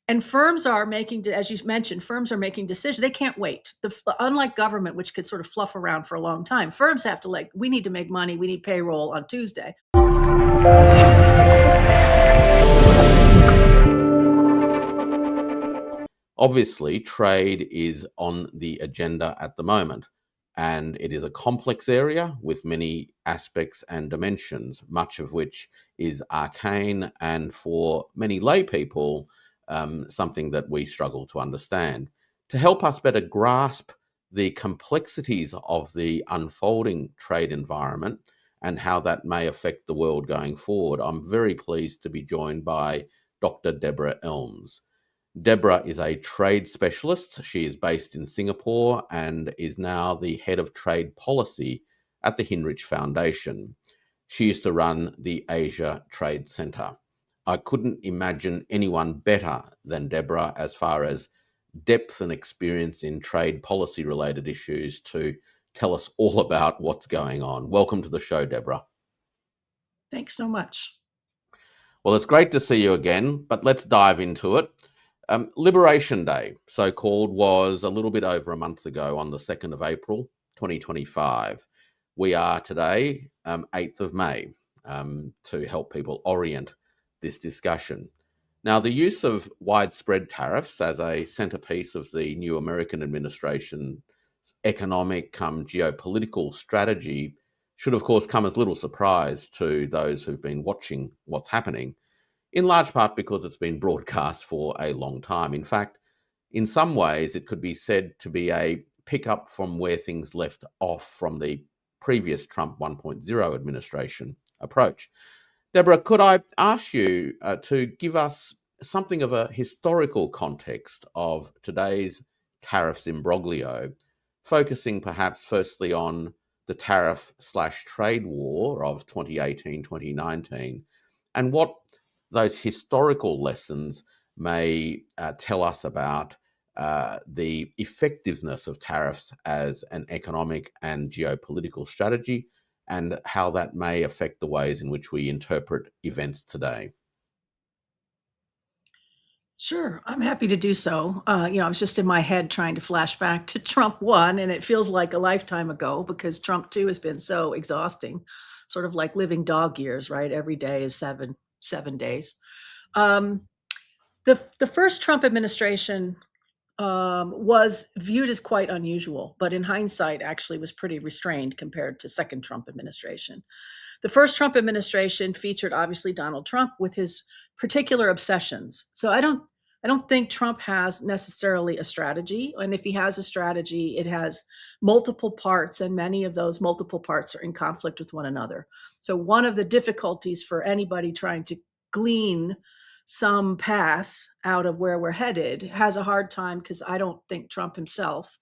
And firms are making, as you mentioned, firms are making decisions. They can't wait. Unlike government, which could sort of fluff around for a long time, firms have to we need to make money. We need payroll on Tuesday. Obviously, trade is on the agenda at the moment, and it is a complex area with many aspects and dimensions, much of which is arcane and for many lay people, something that we struggle to understand. To help us better grasp the complexities of the unfolding trade environment and how that may affect the world going forward, I'm very pleased to be joined by Dr. Deborah Elms. Deborah is a trade specialist. She is based in Singapore and is now the head of trade policy at the Hinrich Foundation. She used to run the Asia Trade Centre. I couldn't imagine anyone better than Deborah as far as depth and experience in trade policy related issues to tell us all about what's going on. Welcome to the show, Deborah. Thanks so much. Well, it's great to see you again, but let's dive into it. Liberation Day, so called, was a little bit over a month ago on the 2nd of April, 2025. We are today, 8th of May, to help people orient this discussion. Now, the use of widespread tariffs as a centerpiece of the new American administration's economic geopolitical strategy should, of course, come as little surprise to those who've been watching what's happening, in large part because it's been broadcast for a long time. In fact, in some ways, it could be said to be a pickup from where things left off from the previous Trump 1.0 administration approach. Deborah, could I ask you to give us something of a historical context of today's tariffs imbroglio, focusing perhaps firstly on the tariff/trade war of 2018-2019, and what those historical lessons may tell us about the effectiveness of tariffs as an economic and geopolitical strategy, and how that may affect the ways in which we interpret events today. Sure, I'm happy to do so. I was just in my head trying to flash back to Trump 1, and it feels like a lifetime ago because Trump 2 has been so exhausting, sort of like living dog years, right? Every day is seven days. Um, the first Trump administration was viewed as quite unusual, but in hindsight, actually was pretty restrained compared to second Trump administration. The first Trump administration featured obviously Donald Trump with his particular obsessions. So I don't think Trump has necessarily a strategy. And if he has a strategy, it has multiple parts, and many of those multiple parts are in conflict with one another. So one of the difficulties for anybody trying to glean some path out of where we're headed has a hard time, because I don't think Trump himself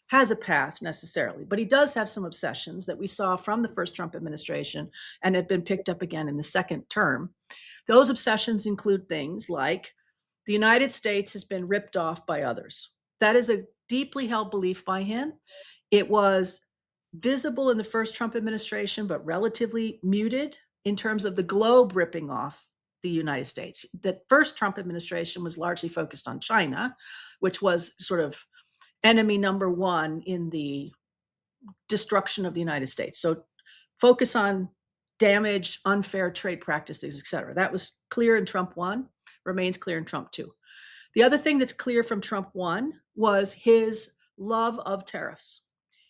has a path necessarily, but he does have some obsessions that we saw from the first Trump administration and have been picked up again in the second term. Those obsessions include things like the United States has been ripped off by others. That is a deeply held belief by him. It was visible in the first Trump administration, but relatively muted in terms of the globe ripping off the United States. The first Trump administration was largely focused on China, which was sort of enemy number one in the destruction of the United States. So focus on damage, unfair trade practices, et cetera. That was clear in Trump 1, remains clear in Trump 2. The other thing that's clear from Trump 1 was his love of tariffs.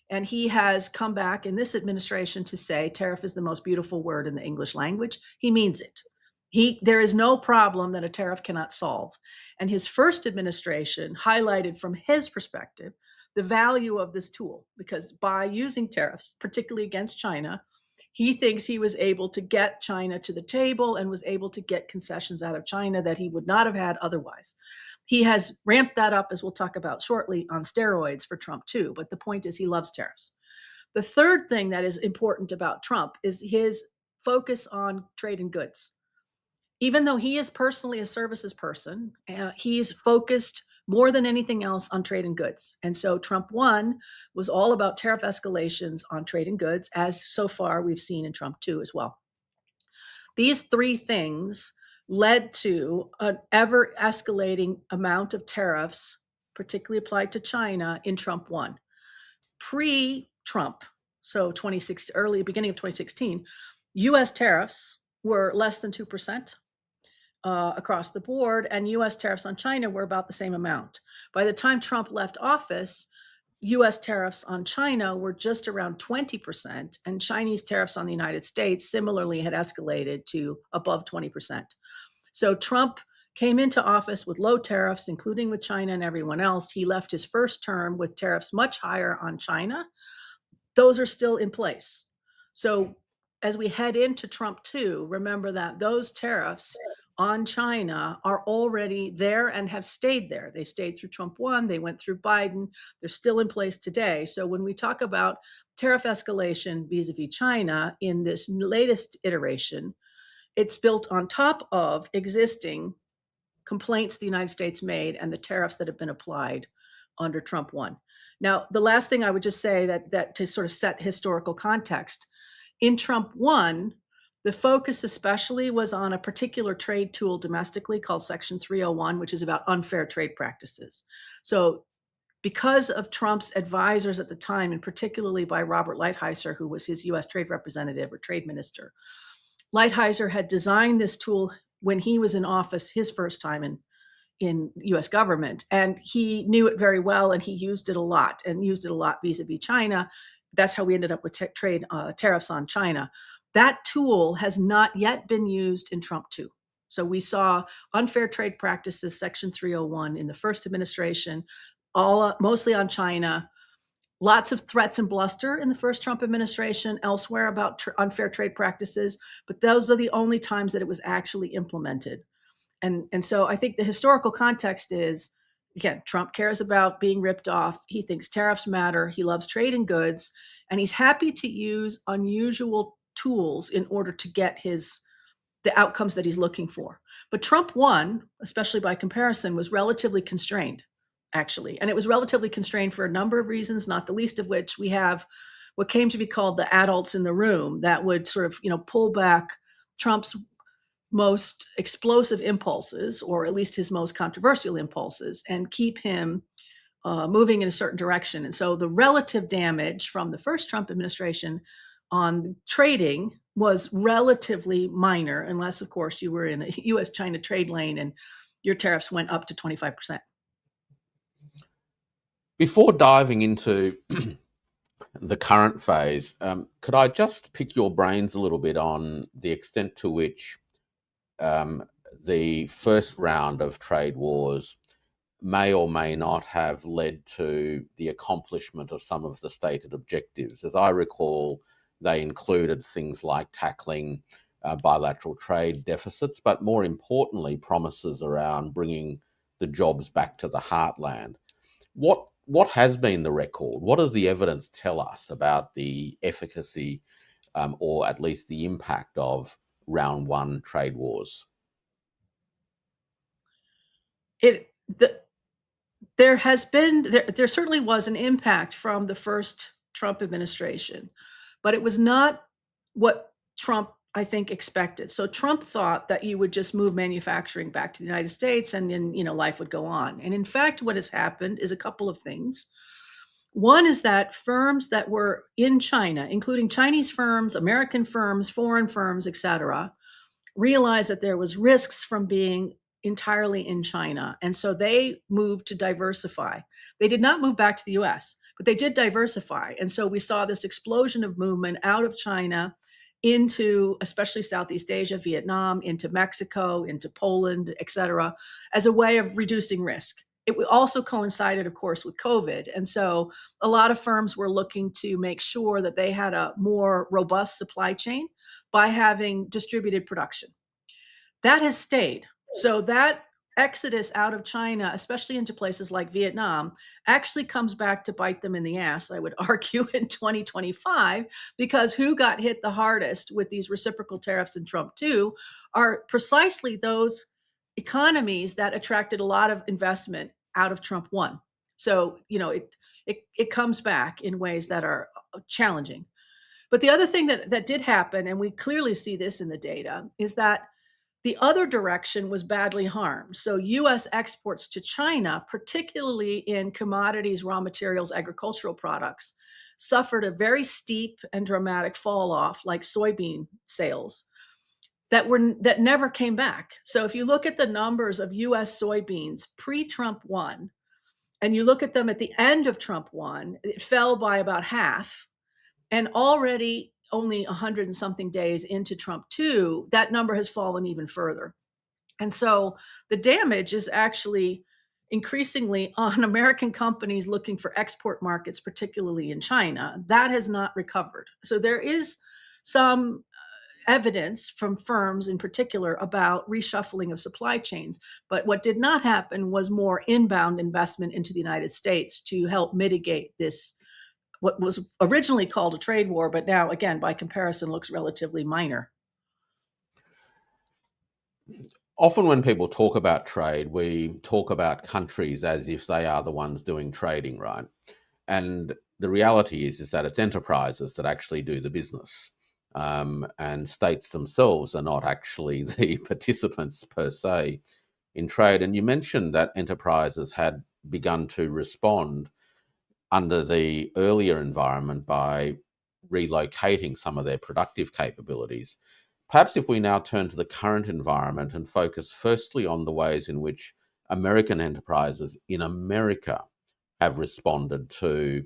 And he has come back in this administration to say tariff is the most beautiful word in the English language. He means it. There is no problem that a tariff cannot solve. And his first administration highlighted from his perspective the value of this tool, because by using tariffs, particularly against China, he thinks he was able to get China to the table and was able to get concessions out of China that he would not have had otherwise. He has ramped that up, as we'll talk about shortly, on steroids for Trump too. But the point is, he loves tariffs. The third thing that is important about Trump is his focus on trade and goods. Even though he is personally a services person, he's focused more than anything else on trade and goods. And so Trump 1 was all about tariff escalations on trade and goods, as so far we've seen in Trump 2 as well. These three things led to an ever escalating amount of tariffs, particularly applied to China in Trump 1. Pre-Trump, so early beginning of 2016, US tariffs were less than 2% across the board, and US tariffs on China were about the same amount. By the time Trump left office, US tariffs on China were just around 20%, and Chinese tariffs on the United States similarly had escalated to above 20%. So Trump came into office with low tariffs, including with China and everyone else. He left his first term with tariffs much higher on China. Those are still in place. So as we head into Trump 2, remember that those tariffs on China are already there and have stayed there. They stayed through Trump 1, they went through Biden, they're still in place today. So when we talk about tariff escalation vis-a-vis China in this latest iteration, it's built on top of existing complaints the United States made and the tariffs that have been applied under Trump 1. Now, the last thing I would just say that to sort of set historical context, in Trump 1, the focus especially was on a particular trade tool domestically called Section 301, which is about unfair trade practices. So because of Trump's advisors at the time, and particularly by Robert Lighthizer, who was his US trade representative or trade minister, Lighthizer had designed this tool when he was in office his first time in US government, and he knew it very well, and he used it a lot vis-a-vis China. That's how we ended up with trade tariffs on China. That tool has not yet been used in Trump 2. So we saw unfair trade practices, Section 301 in the first administration, all mostly on China. Lots of threats and bluster in the first Trump administration, elsewhere about unfair trade practices, but those are the only times that it was actually implemented. And so I think the historical context is, again, Trump cares about being ripped off. He thinks tariffs matter. He loves trade in goods, and he's happy to use unusual tools in order to get the outcomes that he's looking for. But Trump 1, especially by comparison, was relatively constrained, actually. And it was relatively constrained for a number of reasons, not the least of which we have what came to be called the adults in the room that would sort of, pull back Trump's most explosive impulses, or at least his most controversial impulses, and keep him moving in a certain direction. And so the relative damage from the first Trump administration on trading was relatively minor, unless, of course, you were in a US-China trade lane and your tariffs went up to 25%. Before diving into the current phase, could I just pick your brains a little bit on the extent to which the first round of trade wars may or may not have led to the accomplishment of some of the stated objectives? As I recall, they included things like tackling bilateral trade deficits, but more importantly, promises around bringing the jobs back to the heartland. What has been the record? What does the evidence tell us about the efficacy or at least the impact of round one trade wars? There certainly was an impact from the first Trump administration, but it was not what Trump, I think, expected. So Trump thought that you would just move manufacturing back to the United States and then, life would go on. And in fact, what has happened is a couple of things. One is that firms that were in China, including Chinese firms, American firms, foreign firms, et cetera, realized that there was risks from being entirely in China. And so they moved to diversify. They did not move back to the US, but they did diversify. And so we saw this explosion of movement out of China into especially Southeast Asia, Vietnam, into Mexico, into Poland, et cetera, as a way of reducing risk. It also coincided, of course, with COVID. And so a lot of firms were looking to make sure that they had a more robust supply chain by having distributed production. That has stayed. So that exodus out of China, especially into places like Vietnam, actually comes back to bite them in the ass, I would argue, in 2025, because who got hit the hardest with these reciprocal tariffs in Trump 2 are precisely those economies that attracted a lot of investment out of Trump 1. So, it comes back in ways that are challenging. But the other thing that did happen, and we clearly see this in the data, is that The other direction was badly harmed. So US exports to China, particularly in commodities, raw materials, agricultural products, suffered a very steep and dramatic fall off, like soybean sales that never came back. So if you look at the numbers of US soybeans pre-Trump 1 and you look at them at the end of Trump 1, it fell by about half. And already only 100 and something days into Trump 2, that number has fallen even further. And so the damage is actually increasingly on American companies looking for export markets, particularly in China. That has not recovered. So there is some evidence from firms in particular about reshuffling of supply chains. But what did not happen was more inbound investment into the United States to help mitigate this, what was originally called a trade war, but now, again, by comparison, looks relatively minor. Often when people talk about trade, we talk about countries as if they are the ones doing trading, right? And the reality is that it's enterprises that actually do the business. And states themselves are not actually the participants per se in trade. And you mentioned that enterprises had begun to respond under the earlier environment by relocating some of their productive capabilities. Perhaps if we now turn to the current environment and focus firstly on the ways in which American enterprises in America have responded to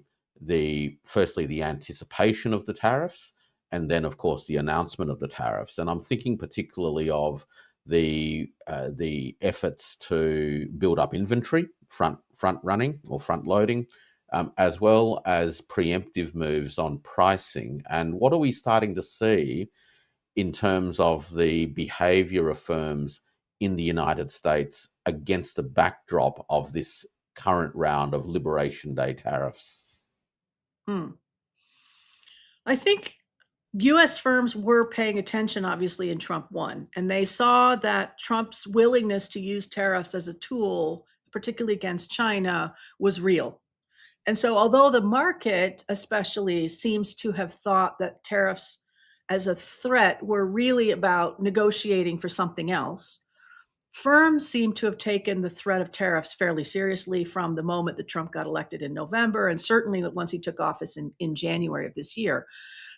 firstly the anticipation of the tariffs, and then of course the announcement of the tariffs. And I'm thinking particularly of the efforts to build up inventory, front running or front loading, as well as preemptive moves on pricing. And what are we starting to see in terms of the behavior of firms in the United States against the backdrop of this current round of Liberation Day tariffs? Hmm. I think US firms were paying attention, obviously, in Trump 1, and they saw that Trump's willingness to use tariffs as a tool, particularly against China, was real. And so, although the market, especially, seems to have thought that tariffs as a threat were really about negotiating for something else, firms seem to have taken the threat of tariffs fairly seriously from the moment that Trump got elected in November, and certainly once he took office in January of this year.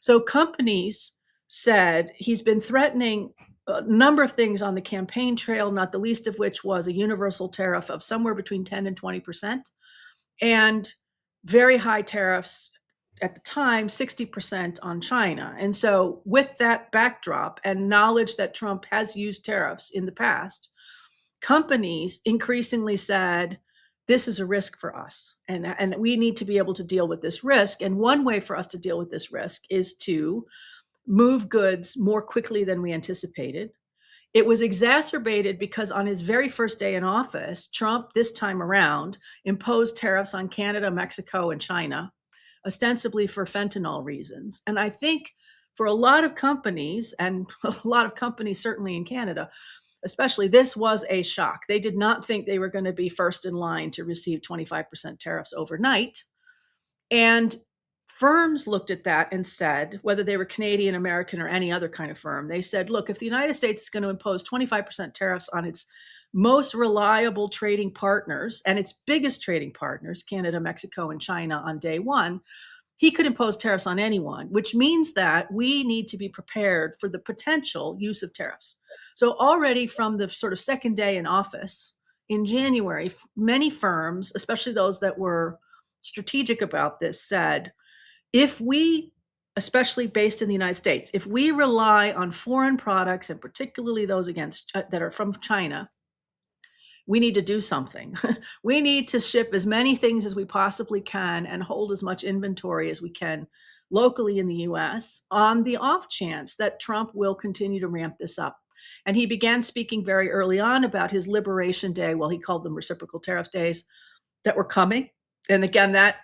So companies said he's been threatening a number of things on the campaign trail, not the least of which was a universal tariff of somewhere between 10 and 20%, and very high tariffs at the time, 60% on China. And so, with that backdrop and knowledge that Trump has used tariffs in the past, companies increasingly said, this is a risk for us, and we need to be able to deal with this risk. And one way for us to deal with this risk is to move goods more quickly than we anticipated. It was exacerbated because on his very first day in office, Trump, this time around, imposed tariffs on Canada, Mexico, and China, ostensibly for fentanyl reasons. And I think for a lot of companies, and a lot of companies certainly in Canada, especially, this was a shock. They did not think they were going to be first in line to receive 25% tariffs overnight. And firms looked at that and said, whether they were Canadian, American, or any other kind of firm, they said, look, if the United States is going to impose 25% tariffs on its most reliable trading partners and its biggest trading partners, Canada, Mexico, and China, on day one, he could impose tariffs on anyone, which means that we need to be prepared for the potential use of tariffs. So already from the sort of second day in office in January, many firms, especially those that were strategic about this, said, if we, especially based in the United States, if we rely on foreign products, and particularly those that are from China, we need to do something. We need to ship as many things as we possibly can and hold as much inventory as we can locally in the US on the off chance that Trump will continue to ramp this up. And he began speaking very early on about his Liberation Day, well, he called them reciprocal tariff days, that were coming. And again, that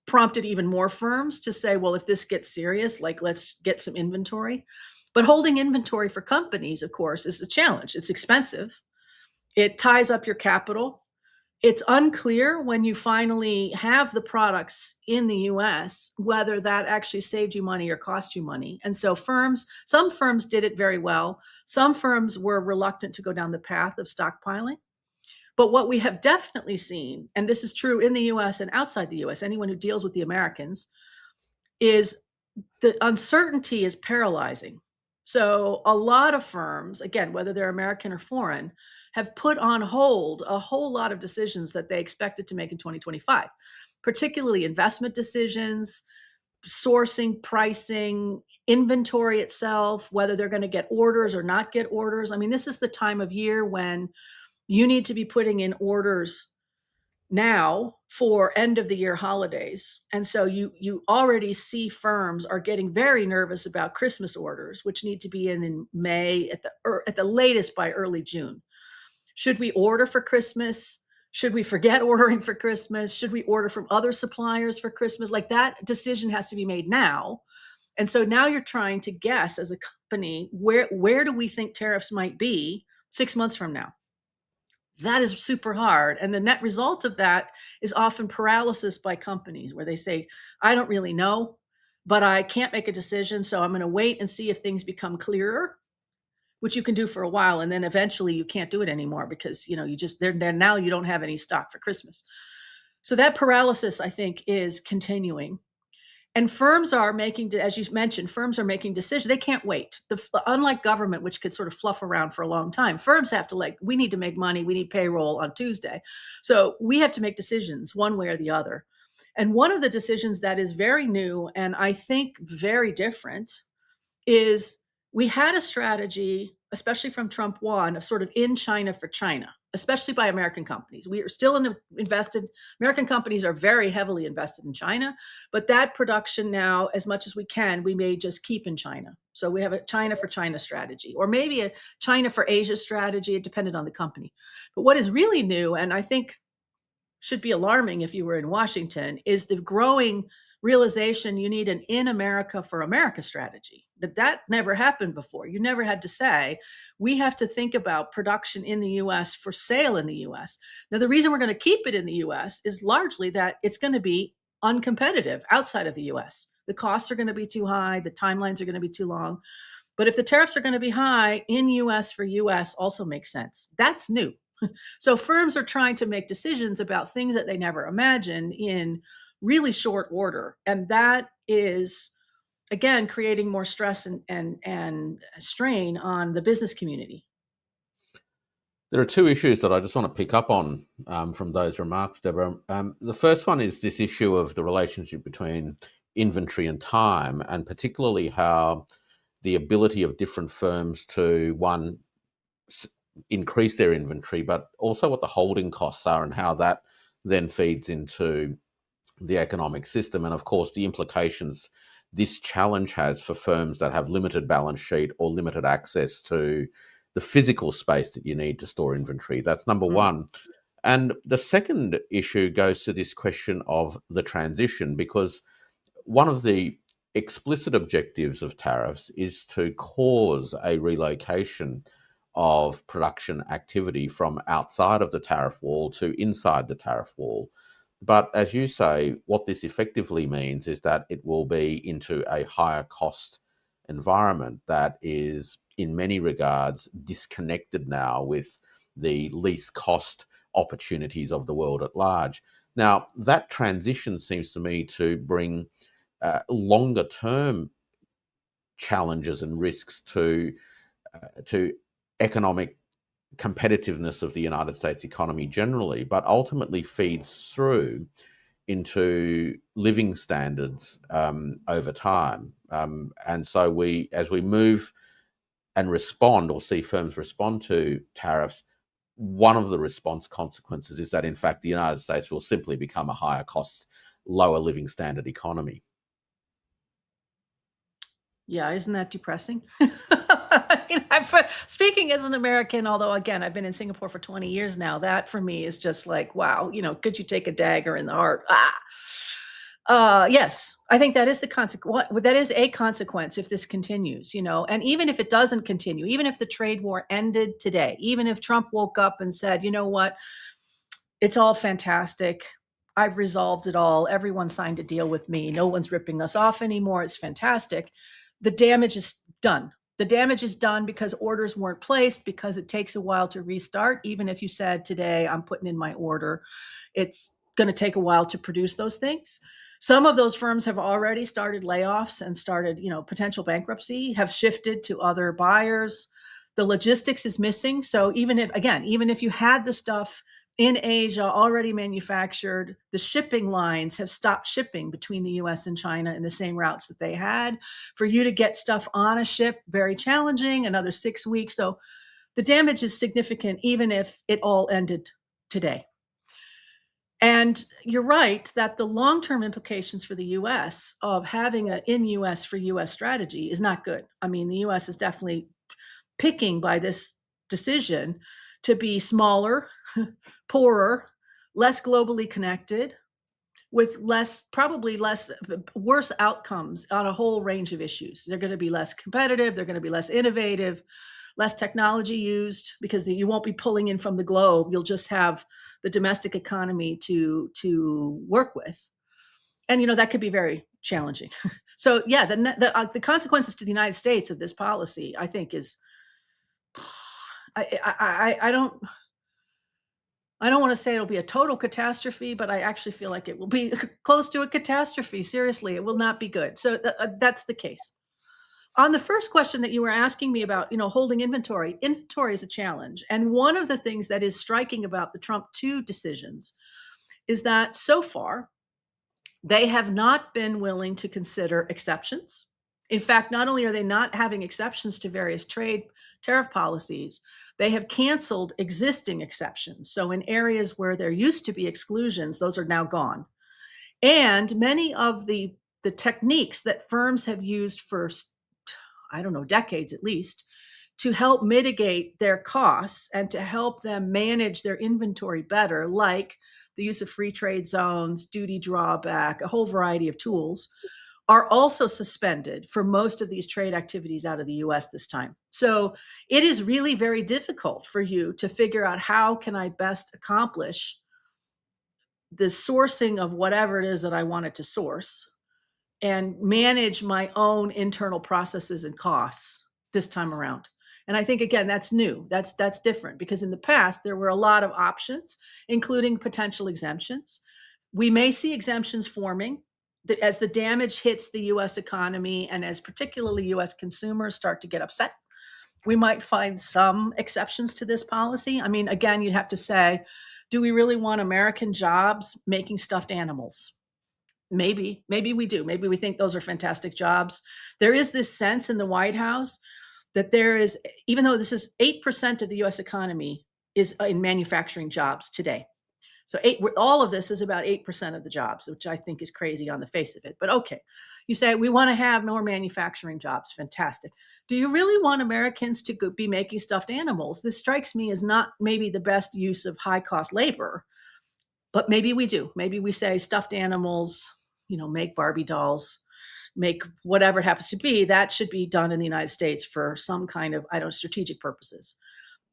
prompted even more firms to say, well, if this gets serious, like, let's get some inventory. But holding inventory for companies, of course, is a challenge. It's expensive. It ties up your capital. it's unclear when you finally have the products in the US whether that actually saved you money or cost you money. And so some firms did it very well. Some firms were reluctant to go down the path of stockpiling. But what we have definitely seen, and this is true in the US and outside the US, anyone who deals with the Americans, is the uncertainty is paralyzing. So a lot of firms, again, whether they're American or foreign, have put on hold a whole lot of decisions that they expected to make in 2025, particularly investment decisions, sourcing, pricing, inventory itself, whether they're going to get orders or not get orders. I mean, this is the time of year when you need to be putting in orders now for end of the year holidays. And so you already see firms are getting very nervous about Christmas orders, which need to be in May at the latest by early June. Should we order for Christmas? Should we forget ordering for Christmas? Should we order from other suppliers for Christmas? Like, that decision has to be made now. And so now you're trying to guess as a company, where do we think tariffs might be 6 months from now? That is super hard. And the net result of that is often paralysis by companies where they say, I don't really know, but I can't make a decision. So I'm going to wait and see if things become clearer, which you can do for a while. And then eventually you can't do it anymore because, you just, they're now you don't have any stock for Christmas. So that paralysis, I think, is continuing. And firms are making, as you mentioned, firms are making decisions. They can't wait. Unlike government, which could sort of fluff around for a long time, firms have to, we need to make money. We need payroll on Tuesday. So we have to make decisions one way or the other. And one of the decisions that is very new and I think very different is we had a strategy, especially from Trump 1, of sort of in China for China, especially by American companies. We are still invested. American companies are very heavily invested in China, but that production now, as much as we can, we may just keep in China. So we have a China for China strategy, or maybe a China for Asia strategy. It depended on the company. But what is really new, and I think should be alarming if you were in Washington, is the growing realization you need an in America for America strategy. That never happened before. You never had to say, we have to think about production in the US for sale in the US. Now, the reason we're going to keep it in the US is largely that it's going to be uncompetitive outside of the US. The costs are going to be too high, the timelines are going to be too long. But if the tariffs are going to be high, in US for US also makes sense. That's new. So firms are trying to make decisions about things that they never imagined in really short order. And that is, again, creating more stress and strain on the business community. There are two issues that I just want to pick up on from those remarks, Deborah. The first one is this issue of the relationship between inventory and time, and particularly how the ability of different firms to, one, increase their inventory, but also what the holding costs are and how that then feeds into the economic system. And of course, the implications this challenge has for firms that have limited balance sheet or limited access to the physical space that you need to store inventory. That's number one. And the second issue goes to this question of the transition, because one of the explicit objectives of tariffs is to cause a relocation of production activity from outside of the tariff wall to inside the tariff wall. But as you say, what this effectively means is that it will be into a higher cost environment that is, in many regards, disconnected now with the least cost opportunities of the world at large. Now, that transition seems to me to bring longer term challenges and risks to economic competitiveness of the United States economy generally, but ultimately feeds through into living standards over time. And so as we move and respond or see firms respond to tariffs, one of the response consequences is that, in fact, the United States will simply become a higher cost, lower living standard economy. Yeah, isn't that depressing? Speaking as an American, although again, I've been in Singapore for 20 years now, that for me is just like, wow, could you take a dagger in the heart? Yes, I think that is the consequence. That is a consequence if this continues, and even if it doesn't continue, even if the trade war ended today, even if Trump woke up and said, you know what, It's all fantastic. I've resolved it all. Everyone signed a deal with me. No one's ripping us off anymore. It's fantastic. The damage is done. The damage is done because orders weren't placed, because it takes a while to restart. Even if you said today, I'm putting in my order, it's going to take a while to produce those things. Some of those firms have already started layoffs and started, potential bankruptcy, have shifted to other buyers. The logistics is missing. So even if you had the stuff in Asia already manufactured, the shipping lines have stopped shipping between the US and China in the same routes that they had. For you to get stuff on a ship, very challenging, another 6 weeks. So the damage is significant, even if it all ended today. And you're right that the long-term implications for the US of having an in US for US strategy is not good. I mean, the US is definitely picking by this decision to be smaller, poorer, less globally connected, with probably less worse outcomes on a whole range of issues. They're going to be less competitive, they're going to be less innovative, less technology used, because you won't be pulling in from the globe. You'll just have the domestic economy to work with. And that could be very challenging. So yeah, the consequences to the United States of this policy, I think, is I don't want to say it'll be a total catastrophe, but I actually feel like it will be close to a catastrophe. Seriously, it will not be good. So that's the case. On the first question that you were asking me about, holding inventory is a challenge. And one of the things that is striking about the Trump 2 decisions is that so far, they have not been willing to consider exceptions. In fact, not only are they not having exceptions to various trade tariff policies, they have canceled existing exceptions. So in areas where there used to be exclusions, those are now gone. And many of the techniques that firms have used for, I don't know, decades at least, to help mitigate their costs and to help them manage their inventory better, like the use of free trade zones, duty drawback, a whole variety of tools, are also suspended for most of these trade activities out of the US this time. So it is really very difficult for you to figure out, how can I best accomplish the sourcing of whatever it is that I wanted to source and manage my own internal processes and costs this time around. And I think, again, that's new. That's different, because in the past there were a lot of options, including potential exemptions. We may see exemptions forming as the damage hits the US economy, and as particularly US consumers start to get upset. We might find some exceptions to this policy. I mean, again, you'd have to say, do we really want American jobs making stuffed animals? Maybe we do. Maybe we think those are fantastic jobs. There is this sense in the White House that there is, even though this is 8% of the US economy is in manufacturing jobs today. So all of this is about 8% of the jobs, which I think is crazy on the face of it. But okay, you say we want to have more manufacturing jobs. Fantastic. Do you really want Americans to be making stuffed animals? This strikes me as not maybe the best use of high cost labor, but maybe we do. Maybe we say stuffed animals, make Barbie dolls, make whatever it happens to be, that should be done in the United States for some kind of, strategic purposes.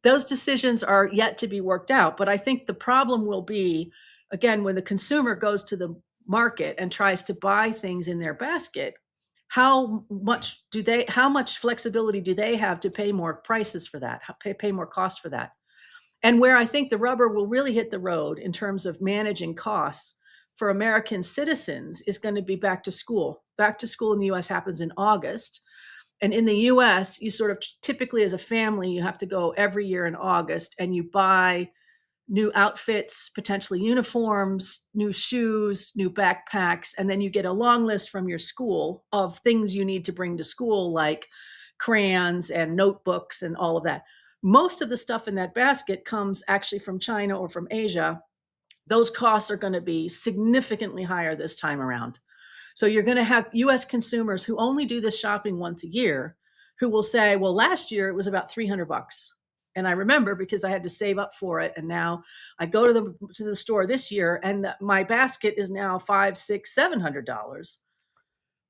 Those decisions are yet to be worked out. But I think the problem will be, again, when the consumer goes to the market and tries to buy things in their basket, how much flexibility do they have to pay more prices for that, pay more costs for that? And where I think the rubber will really hit the road in terms of managing costs for American citizens is going to be back to school. Back to school in the US happens in August. And in the US, you sort of typically, as a family, you have to go every year in August and you buy new outfits, potentially uniforms, new shoes, new backpacks. And then you get a long list from your school of things you need to bring to school, like crayons and notebooks and all of that. Most of the stuff in that basket comes actually from China or from Asia. Those costs are going to be significantly higher this time around. So you're going to have US consumers who only do this shopping once a year, who will say, well, last year it was about $300. And I remember, because I had to save up for it. And now I go to the store this year and my basket is now $500, $600, $700.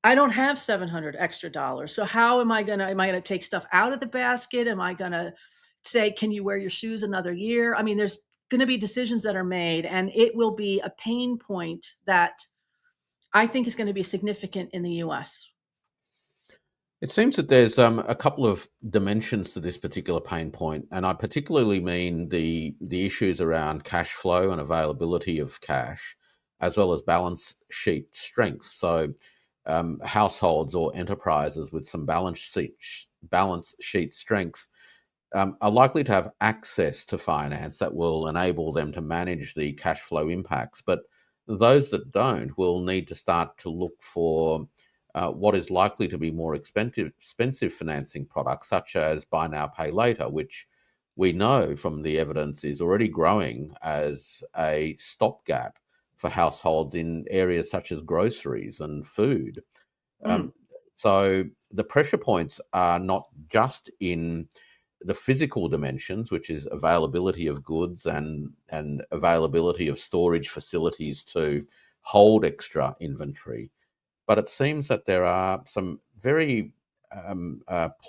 I don't have 700 extra dollars. So how am I going to take stuff out of the basket? Am I going to say, can you wear your shoes another year? I mean, there's going to be decisions that are made, and it will be a pain point that I think is going to be significant in the US. It seems that there's a couple of dimensions to this particular pain point, and I particularly mean the issues around cash flow and availability of cash, as well as balance sheet strength. So, households or enterprises with some balance sheet strength are likely to have access to finance that will enable them to manage the cash flow impacts. But those that don't will need to start to look for what is likely to be more expensive financing products, such as buy now, pay later, which we know from the evidence is already growing as a stopgap for households in areas such as groceries and food. Mm, Um, so the pressure points are not just in the physical dimensions, which is availability of goods and availability of storage facilities to hold extra inventory, but it seems that there are some very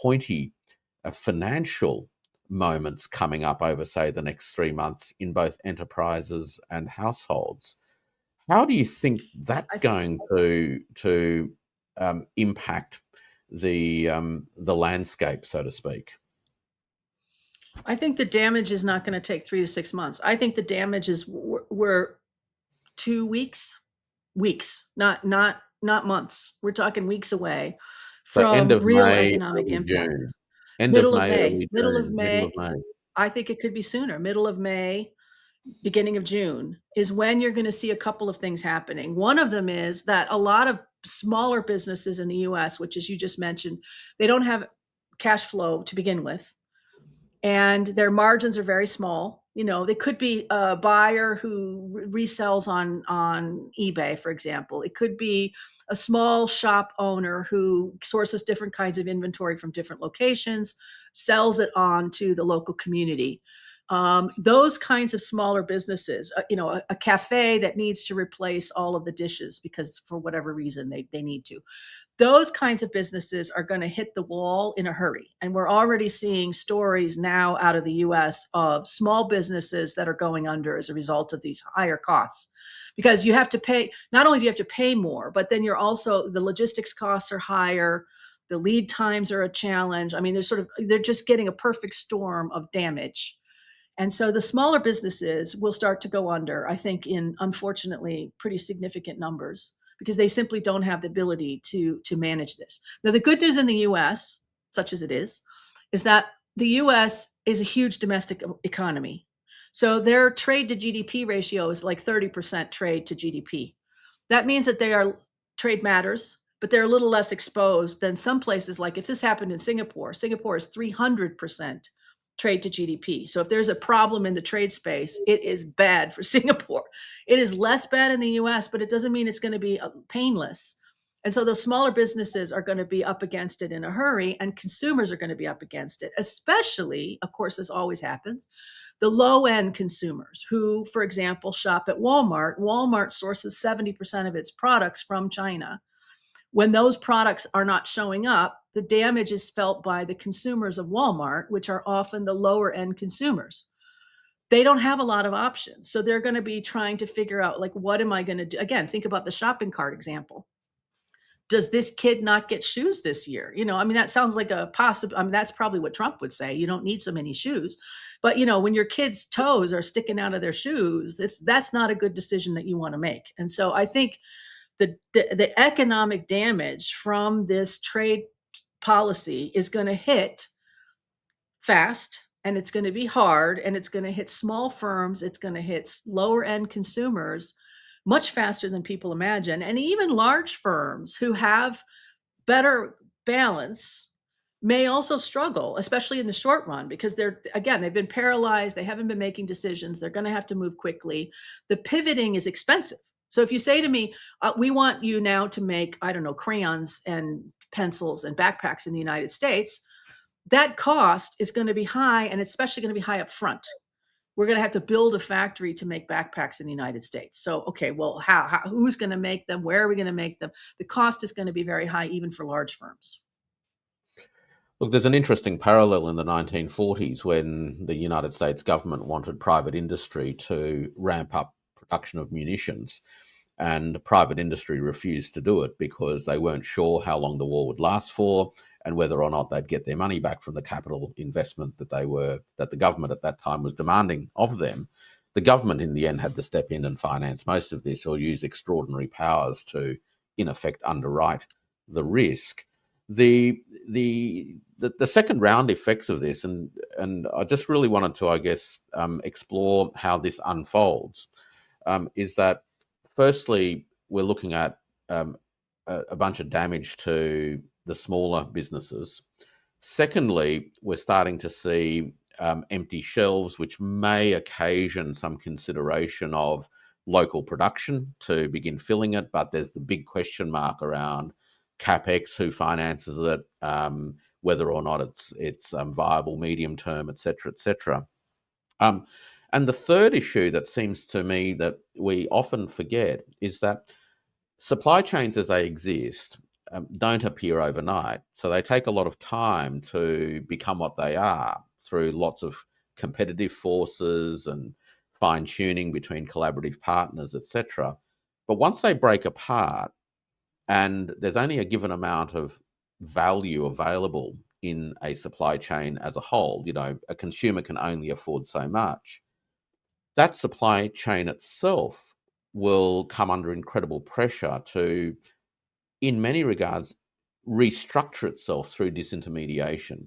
pointy financial moments coming up over, say, the next 3 months in both enterprises and households. How do you think that's I th- going to impact the landscape, so to speak? I think the damage is not going to take 3 to 6 months. I think the damage is we're 2 weeks, not months. We're talking weeks away So end from of real May, economic early impact. June. End of Middle of May, May, early June, middle of May. May. I think it could be sooner. Middle of May, beginning of June is when you're going to see a couple of things happening. One of them is that a lot of smaller businesses in the US, which as you just mentioned, they don't have cash flow to begin with, and their margins are very small. They could be a buyer who resells on eBay, for example. It could be a small shop owner who sources different kinds of inventory from different locations, sells it on to the local community. Those kinds of smaller businesses, a cafe that needs to replace all of the dishes because for whatever reason they need to, those kinds of businesses are going to hit the wall in a hurry. And we're already seeing stories now out of the US of small businesses that are going under as a result of these higher costs. Because you have to pay, not only do you have to pay more, but then the logistics costs are higher. The lead times are a challenge. I mean, they're just getting a perfect storm of damage. And so the smaller businesses will start to go under, I think, in unfortunately pretty significant numbers because they simply don't have the ability to manage this. Now, the good news in the US, such as it is that the US is a huge domestic economy. So their trade to GDP ratio is like 30% trade to GDP. That means that trade matters, but they're a little less exposed than some places. Like if this happened in Singapore is 300% trade to GDP. So if there's a problem in the trade space, it is bad for Singapore. It is less bad in the US, but it doesn't mean it's going to be painless. And so those smaller businesses are going to be up against it in a hurry, and consumers are going to be up against it, especially, of course, as always happens, the low end consumers who, for example, shop at Walmart. Walmart sources 70% of its products from China. When those products are not showing up, the damage is felt by the consumers of Walmart, which are often the lower end consumers. They don't have a lot of options. So they're going to be trying to figure out, like, what am I going to do? Again, think about the shopping cart example. Does this kid not get shoes this year? I mean, that sounds like a possible, I mean, that's probably what Trump would say. You don't need so many shoes. But, when your kids' toes are sticking out of their shoes, that's not a good decision that you want to make. And so I think the economic damage from this trade policy is going to hit fast, and it's going to be hard, and it's going to hit small firms, it's going to hit lower end consumers much faster than people imagine. And even large firms who have better balance may also struggle, especially in the short run, because they've been paralyzed. They haven't been making decisions. They're going to have to move quickly. The pivoting is expensive. So if you say to me, we want you now to make, I don't know, crayons and pencils and backpacks in the United States, that cost is going to be high, and it's especially going to be high up front. We're going to have to build a factory to make backpacks in the United States. So, okay, well, who's going to make them? Where are we going to make them? The cost is going to be very high, even for large firms. Look, there's an interesting parallel in the 1940s when the United States government wanted private industry to ramp up production of munitions, and private industry refused to do it because they weren't sure how long the war would last for and whether or not they'd get their money back from the capital investment that the government at that time was demanding of them. The government in the end had to step in and finance most of this or use extraordinary powers to in effect underwrite the risk. The second round effects of this, and I just really wanted to, I guess, explore how this unfolds, is that firstly we're looking at a bunch of damage to the smaller businesses. Secondly, we're starting to see empty shelves, which may occasion some consideration of local production to begin filling it. But there's the big question mark around capex, who finances it, whether or not it's viable medium term, et cetera, et cetera. Um, and the third issue that seems to me that we often forget is that supply chains as they exist don't appear overnight. So they take a lot of time to become what they are through lots of competitive forces and fine tuning between collaborative partners, etc. But once they break apart and there's only a given amount of value available in a supply chain as a whole, a consumer can only afford so much. That supply chain itself will come under incredible pressure to, in many regards, restructure itself through disintermediation.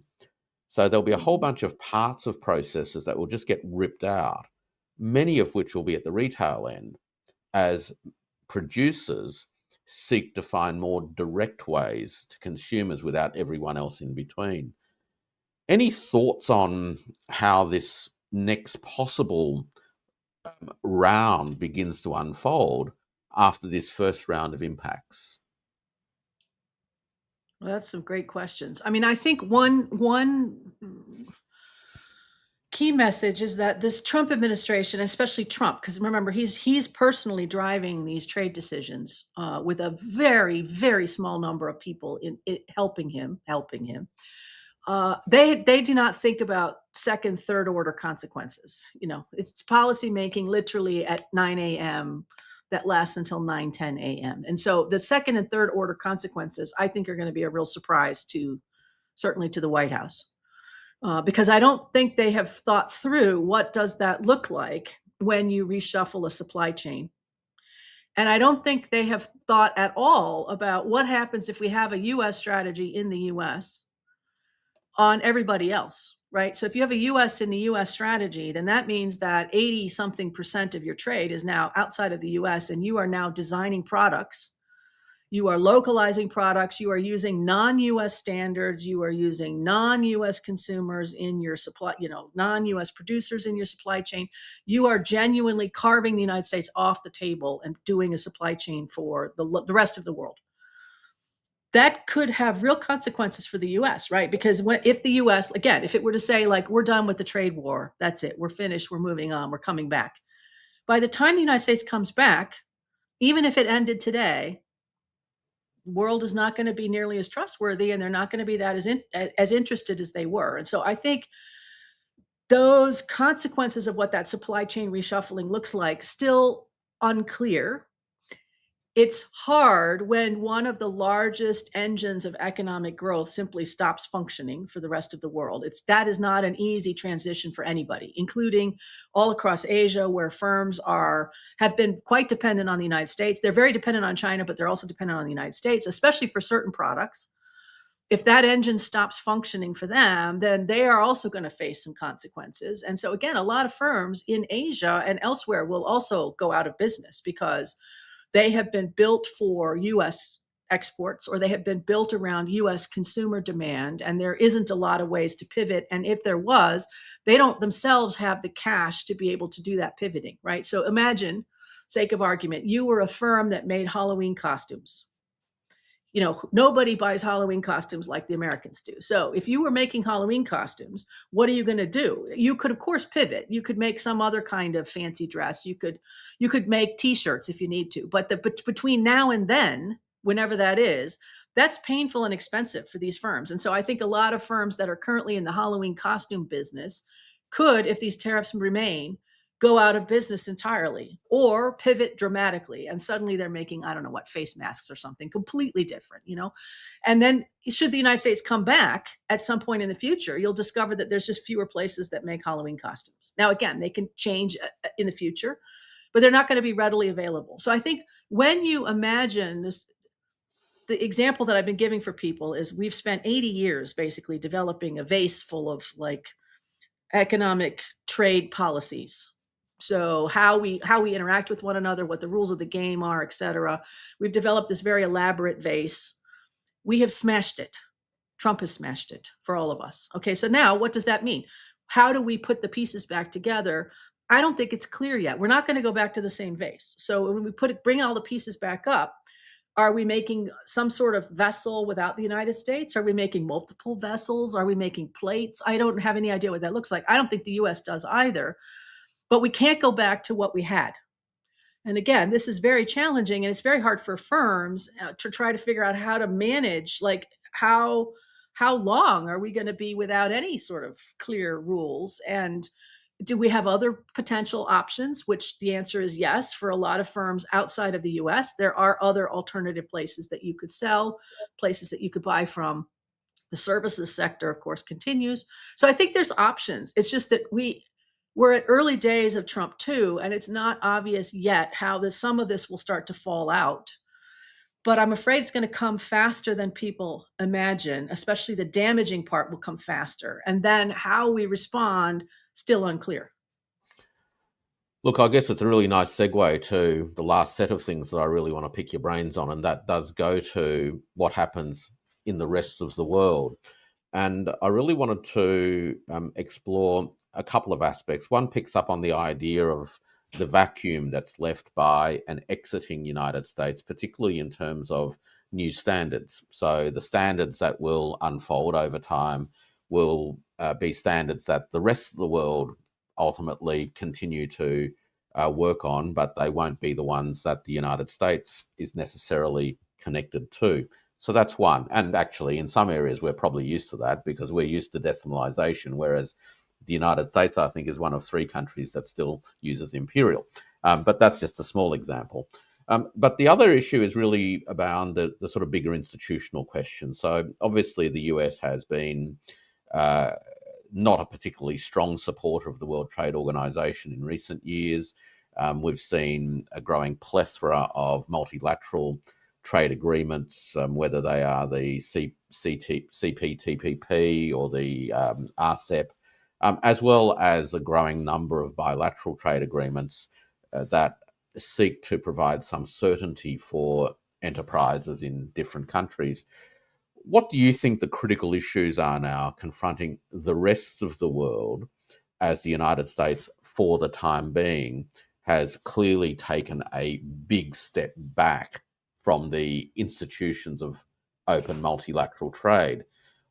So there'll be a whole bunch of parts of processes that will just get ripped out, many of which will be at the retail end, as producers seek to find more direct ways to consumers without everyone else in between. Any thoughts on how this next possible round begins to unfold after this first round of impacts? Well, that's some great questions. I mean, I think one key message is that this Trump administration, especially Trump, because remember he's personally driving these trade decisions with a very very small number of people in it helping him. They do not think about second, third order consequences. It's policy making literally at 9 a.m. that lasts until 9:10 a.m. And so the second and third order consequences, I think, are going to be a real surprise to certainly to the White House. Because I don't think they have thought through what does that look like when you reshuffle a supply chain. And I don't think they have thought at all about what happens if we have a US strategy in the US on everybody else, right? So if you have a US in the US strategy, then that means that 80 something percent of your trade is now outside of the US, and you are now designing products. You are localizing products. You are using non-US standards. You are using non-US consumers in your supply, non-US producers in your supply chain. You are genuinely carving the United States off the table and doing a supply chain for the rest of the world. That could have real consequences for the US, right? Because if the US, again, if it were to say, like, we're done with the trade war, that's it, we're finished, we're moving on, we're coming back. By the time the United States comes back, even if it ended today, the world is not going to be nearly as trustworthy, and they're not going to be that as interested as they were. And so I think those consequences of what that supply chain reshuffling looks like still unclear. It's hard when one of the largest engines of economic growth simply stops functioning for the rest of the world. That is not an easy transition for anybody, including all across Asia, where firms have been quite dependent on the United States. They're very dependent on China, but they're also dependent on the United States, especially for certain products. If that engine stops functioning for them, then they are also going to face some consequences. And so again, a lot of firms in Asia and elsewhere will also go out of business because they have been built for US exports, or they have been built around US consumer demand, and there isn't a lot of ways to pivot. And if there was, they don't themselves have the cash to be able to do that pivoting, right? So imagine, sake of argument, you were a firm that made Halloween costumes. Nobody buys Halloween costumes like the Americans do. So if you were making Halloween costumes, what are you going to do? You could, of course, pivot. You could make some other kind of fancy dress. You could make T-shirts if you need to. But between now and then, whenever that is, That's painful and expensive for these firms. And so I think a lot of firms that are currently in the Halloween costume business could, if these tariffs remain, go out of business entirely or pivot dramatically. And suddenly they're making, I don't know what, face masks or something completely different, And then should the United States come back at some point in the future, you'll discover that there's just fewer places that make Halloween costumes. Now, again, they can change in the future, but they're not going to be readily available. So I think when you imagine this, the example that I've been giving for people is we've spent 80 years basically developing a vase full of like economic trade policies. So how we interact with one another, what the rules of the game are, et cetera. We've developed this very elaborate vase. We have smashed it. Trump has smashed it for all of us. Okay, so now what does that mean? How do we put the pieces back together? I don't think it's clear yet. We're not going to go back to the same vase. So when we bring all the pieces back up, are we making some sort of vessel without the United States? Are we making multiple vessels? Are we making plates? I don't have any idea what that looks like. I don't think the US does either, but we can't go back to what we had. And again, this is very challenging and it's very hard for firms to try to figure out how to manage, like how long are we going to be without any sort of clear rules? And do we have other potential options? Which the answer is yes. For a lot of firms outside of the US, there are other alternative places that you could sell, places that you could buy from. The services sector, of course, continues. So I think there's options. It's just that we're at early days of Trump too, and it's not obvious yet how some of this will start to fall out. But I'm afraid it's going to come faster than people imagine, especially the damaging part will come faster. And then how we respond, still unclear. Look, I guess it's a really nice segue to the last set of things that I really want to pick your brains on, and that does go to what happens in the rest of the world. And I really wanted to explore a couple of aspects. One picks up on the idea of the vacuum that's left by an exiting United States, particularly in terms of new standards. So the standards that will unfold over time will be standards that the rest of the world ultimately continue to work on, but they won't be the ones that the United States is necessarily connected to. So that's one. And actually, in some areas, we're probably used to that because we're used to decimalization, whereas the United States, I think, is one of 3 countries that still uses imperial. But that's just a small example. But the other issue is really about the sort of bigger institutional question. So obviously, the US has been not a particularly strong supporter of the World Trade Organization in recent years. We've seen a growing plethora of multilateral trade agreements, whether they are the CPTPP or the RCEP, as well as a growing number of bilateral trade agreements that seek to provide some certainty for enterprises in different countries. What do you think the critical issues are now confronting the rest of the world as the United States, for the time being, has clearly taken a big step back from the institutions of open multilateral trade?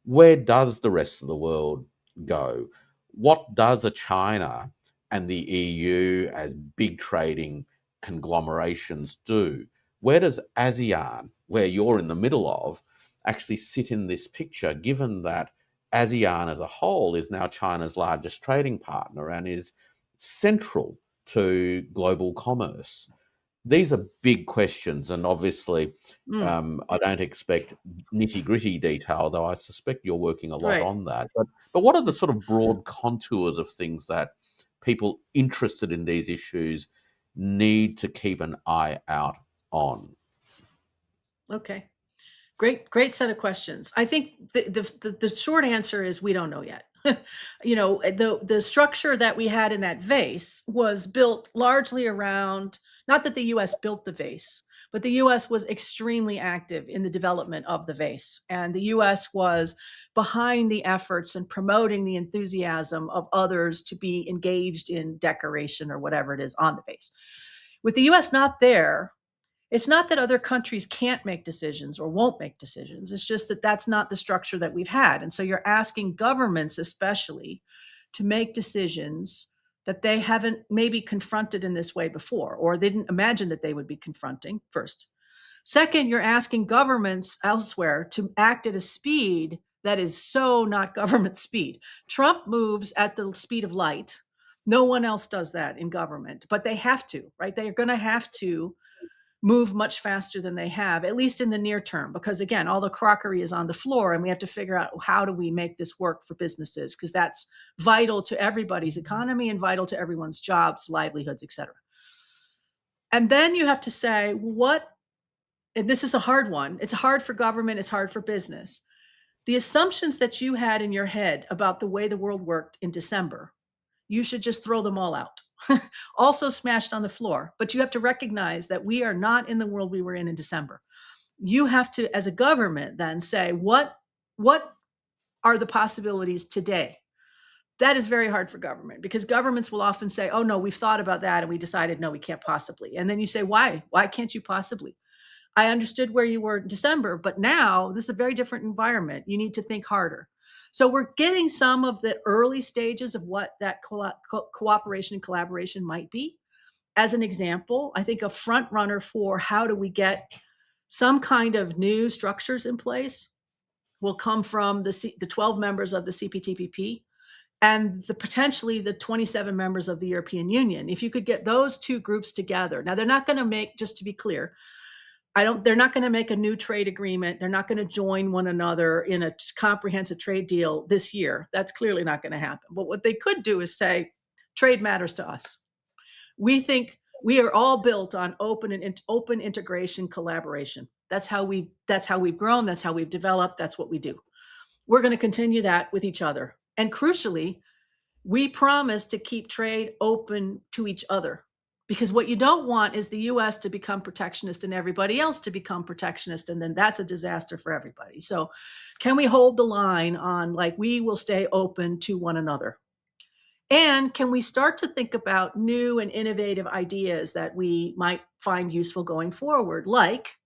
Where does the rest of the world go? What does a China and the EU as big trading conglomerations do? Where does ASEAN, where you're in the middle of, actually sit in this picture, given that ASEAN as a whole is now China's largest trading partner and is central to global commerce? These are big questions, and obviously, Mm, I don't expect nitty-gritty detail, though I suspect you're working a lot right. on that. But what are the sort of broad contours of things that people interested in these issues need to keep an eye out on? Okay. Great set of questions. I think the short answer is we don't know yet. The structure that we had in that vase was built largely around, not that the US built the vase, but the US was extremely active in the development of the vase. And the US was behind the efforts and promoting the enthusiasm of others to be engaged in decoration or whatever it is on the vase. With the US not there, it's not that other countries can't make decisions or won't make decisions. It's just that that's not the structure that we've had. And so you're asking governments, especially, to make decisions that they haven't maybe confronted in this way before, or they didn't imagine that they would be confronting first. Second, you're asking governments elsewhere to act at a speed that is so not government speed. Trump moves at the speed of light. No one else does that in government, but they have to, right? They're going to have to move much faster than they have, at least in the near term, because again, all the crockery is on the floor and we have to figure out how do we make this work for businesses, because that's vital to everybody's economy and vital to everyone's jobs, livelihoods, et cetera. And then you have to say, and this is a hard one. It's hard for government. It's hard for business. The assumptions that you had in your head about the way the world worked in December, you should just throw them all out. Also smashed on the floor. But you have to recognize that we are not in the world we were in December. You have to, as a government, then say, what are the possibilities today? That is very hard for government, because governments will often say, oh, no, we've thought about that and we decided, no, we can't possibly. And then you say, why? Why can't you possibly? I understood where you were in December, but now this is a very different environment. You need to think harder. So we're getting some of the early stages of what that cooperation and collaboration might be. As an example, I think a front runner for how do we get some kind of new structures in place will come from the 12 members of the CPTPP and potentially the 27 members of the European Union. If you could get those two groups together. Now, they're not going to make, just to be clear, they're not going to make a new trade agreement. They're not going to join one another in a comprehensive trade deal this year. That's clearly not going to happen. But what they could do is say, trade matters to us. We think we are all built on open integration, collaboration. That's how we've grown. That's how we've developed. That's what we do. We're going to continue that with each other. And crucially, we promise to keep trade open to each other. Because what you don't want is the US to become protectionist and everybody else to become protectionist, and then that's a disaster for everybody. So can we hold the line on, like, we will stay open to one another? And can we start to think about new and innovative ideas that we might find useful going forward? Like,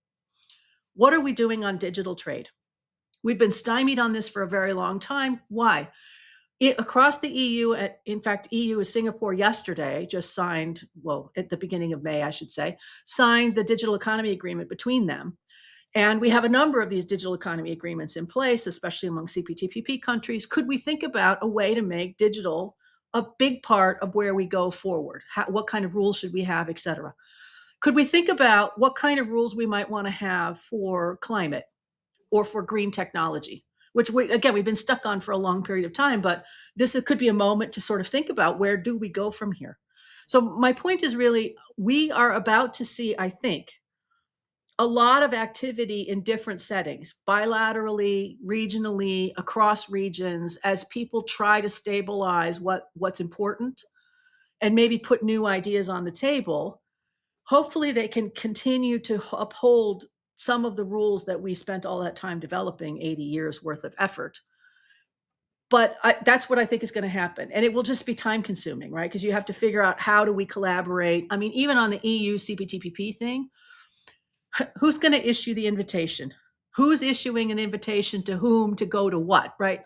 what are we doing on digital trade? We've been stymied on this for a very long time. Why? Across the EU, in fact, EU is Singapore yesterday just signed, well, at the beginning of May, I should say, signed the digital economy agreement between them. And we have a number of these digital economy agreements in place, especially among CPTPP countries. Could we think about a way to make digital a big part of where we go forward? What kind of rules should we have, et cetera? Could we think about what kind of rules we might want to have for climate or for green technology? Which we've been stuck on for a long period of time, but it could be a moment to sort of think about, where do we go from here? So my point is really, we are about to see, I think, a lot of activity in different settings, bilaterally, regionally, across regions, as people try to stabilize what's important and maybe put new ideas on the table. Hopefully they can continue to uphold some of the rules that we spent all that time developing, 80 years worth of effort. But that's what I think is going to happen. And it will just be time consuming, right? Because you have to figure out, how do we collaborate? I mean, even on the EU CPTPP thing, who's going to issue the invitation? Who's issuing an invitation to whom to go to what, right?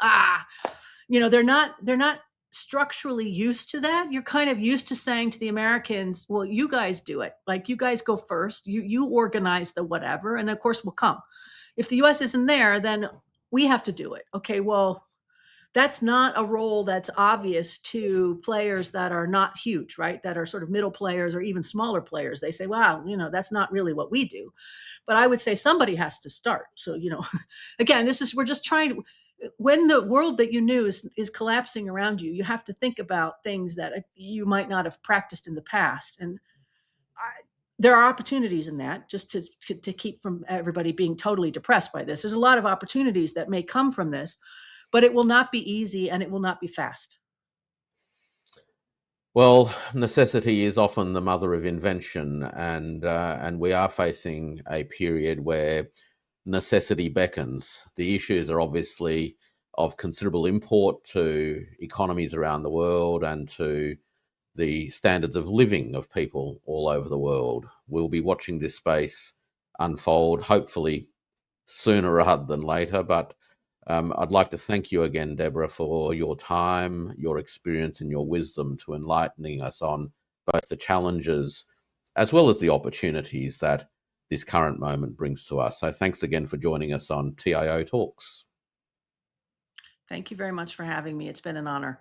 They're not structurally used to that. You're kind of used to saying to the Americans, well, you guys do it. Like, you guys go first, you organize the whatever, and of course we'll come. If the US isn't there, then we have to do it. Okay, well, that's not a role that's obvious to players that are not huge, right? That are sort of middle players or even smaller players. They say, wow, that's not really what we do. But I would say somebody has to start. So, again, we're just trying to, when the world that you knew is collapsing around you, you have to think about things that you might not have practiced in the past. And there are opportunities in that, just to keep from everybody being totally depressed by this. There's a lot of opportunities that may come from this, but it will not be easy and it will not be fast. Well, necessity is often the mother of invention, and we are facing a period where necessity beckons. The issues are obviously of considerable import to economies around the world and to the standards of living of people all over the world. We'll be watching this space unfold, hopefully sooner rather than later. But I'd like to thank you again, Deborah, for your time, your experience, and your wisdom to enlightening us on both the challenges as well as the opportunities that this current moment brings to us. So thanks again for joining us on TIO Talks. Thank you very much for having me. It's been an honor.